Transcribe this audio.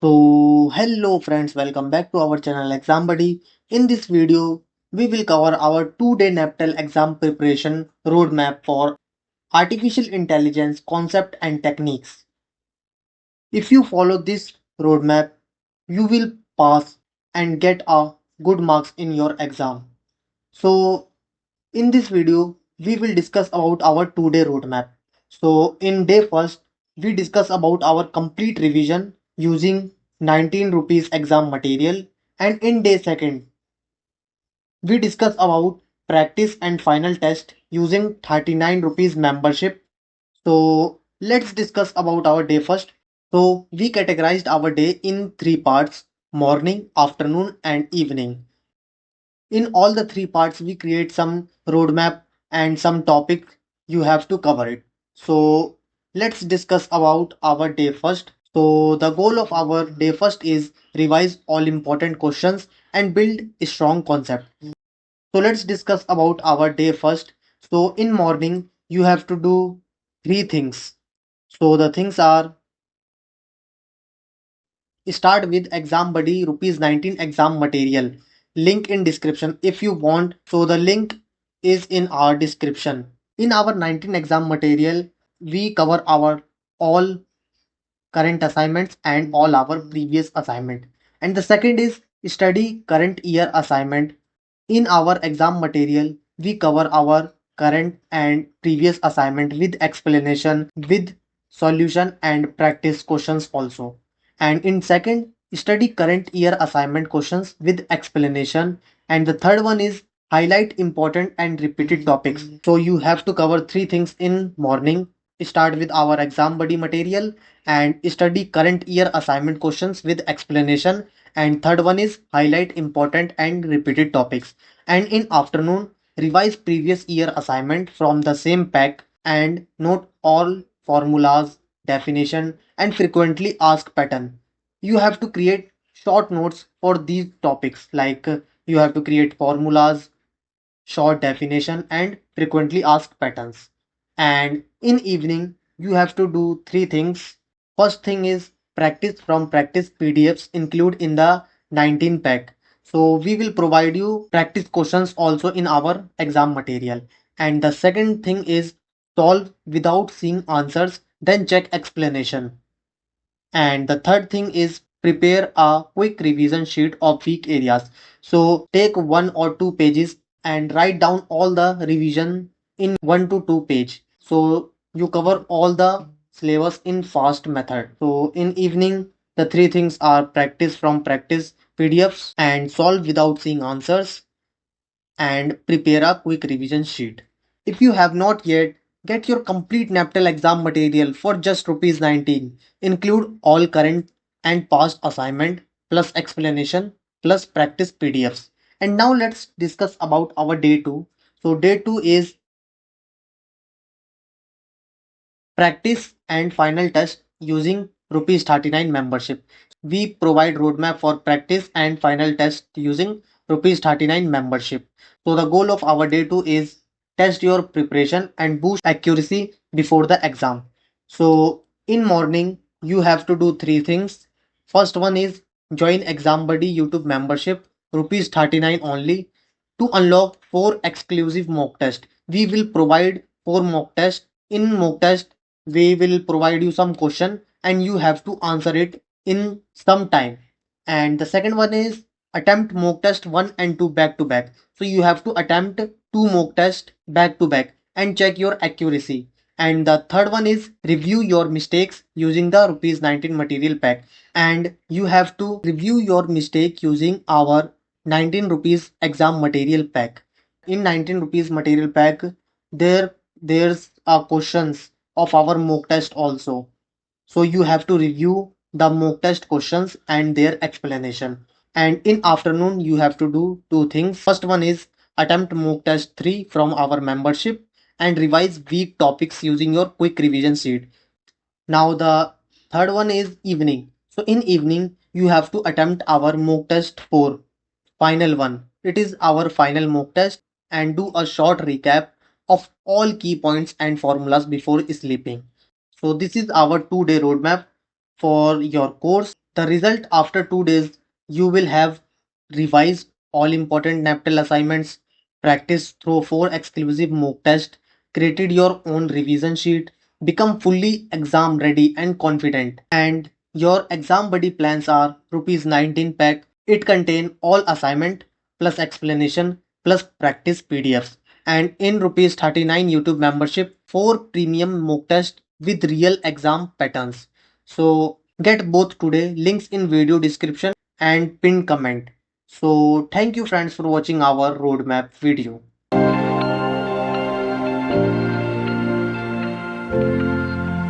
So hello friends, welcome back to our channel Exam Buddy. In this video, we will cover our 2-day NAPTEL exam preparation roadmap for artificial intelligence concept and techniques. If you follow this roadmap, you will pass and get a good marks in your exam. So in this video, we will discuss about our 2-day roadmap. So in day first, we discuss about our complete revision using 19 rupees exam material, and in day second, we discuss about practice and final test using 39 rupees membership. So let's discuss about our day first. So we categorized our day in three parts: morning, afternoon, and evening. In all the three parts we create some roadmap and some topic you have to cover it. So let's discuss about our day first. So the goal of our day first is revise all important questions and build a strong concept. So let's discuss about our day first. So in morning you have to do three things. So the things are: start with exam buddy rupees 19 exam material, link in description if you want. So the link is in our description. In our 19 exam material we cover our all current assignments and all our previous assignment. And the second is study current year assignment. In our exam material we cover our current and previous assignment with explanation, with solution and practice questions also. And in second, study current year assignment questions with explanation. And the third one is highlight important and repeated topics. So you have to cover three things in morning: start with our exam buddy material and study current year assignment questions with explanation, and third one is highlight important and repeated topics. And in afternoon, revise previous year assignment from the same pack and note all formulas, definition and frequently asked pattern. You have to create short notes for these topics, like you have to create formulas, short definition and frequently asked patterns. And in evening you have to do three things. First thing is practice from practice PDFs include in the 19 pack. So we will provide you practice questions also in our exam material. And the second thing is solve without seeing answers, then check explanation. And the third thing is prepare a quick revision sheet of weak areas. So take 1 or 2 pages and write down all the revision in 1 to 2 page. So you cover all the syllabus in fast method. So in evening, the three things are practice from practice PDFs and solve without seeing answers and prepare a quick revision sheet. If you have not yet, get your complete NAPTEL exam material for just rupees 19. Include all current and past assignment plus explanation plus practice PDFs. And now let's discuss about our day 2. So day 2 is practice and final test using rupees 39 membership. We provide roadmap for practice and final test using rupees 39 membership. So the goal of our day 2 is test your preparation and boost accuracy before the exam. So in morning you have to do three things. First one is join exam buddy YouTube membership, rupees 39 only, to unlock 4 exclusive mock tests. We will provide 4 mock tests. In mock test we will provide you some question and you have to answer it in some time. And the second one is attempt mock test 1 and 2 back to back. So you have to attempt 2 mock test back to back and check your accuracy. And the third one is review your mistakes using the rupees 19 material pack, and you have to review your mistake using our 19 rupees exam material pack. In 19 rupees material pack there's questions of our mock test also. So you have to review the mock test questions and their explanation. And in afternoon you have to do two things. First one is attempt mock test 3 from our membership and revise weak topics using your quick revision sheet. Now the third one is evening. So in evening you have to attempt our mock test 4, final one. It is our final mock test, and do a short recap of all key points and formulas before sleeping. So this is our 2-day roadmap for your course. The result after 2 days, you will have revised all important NAPTEL assignments, practiced through 4 exclusive mock tests, created your own revision sheet, become fully exam ready and confident. And your exam buddy plans are rupees 19 pack. It contain all assignment plus explanation plus practice PDFs. And in rupees 39 YouTube membership, 4 premium mock tests with real exam patterns. So get both today, links in video description and pinned comment. So thank you friends for watching our roadmap video.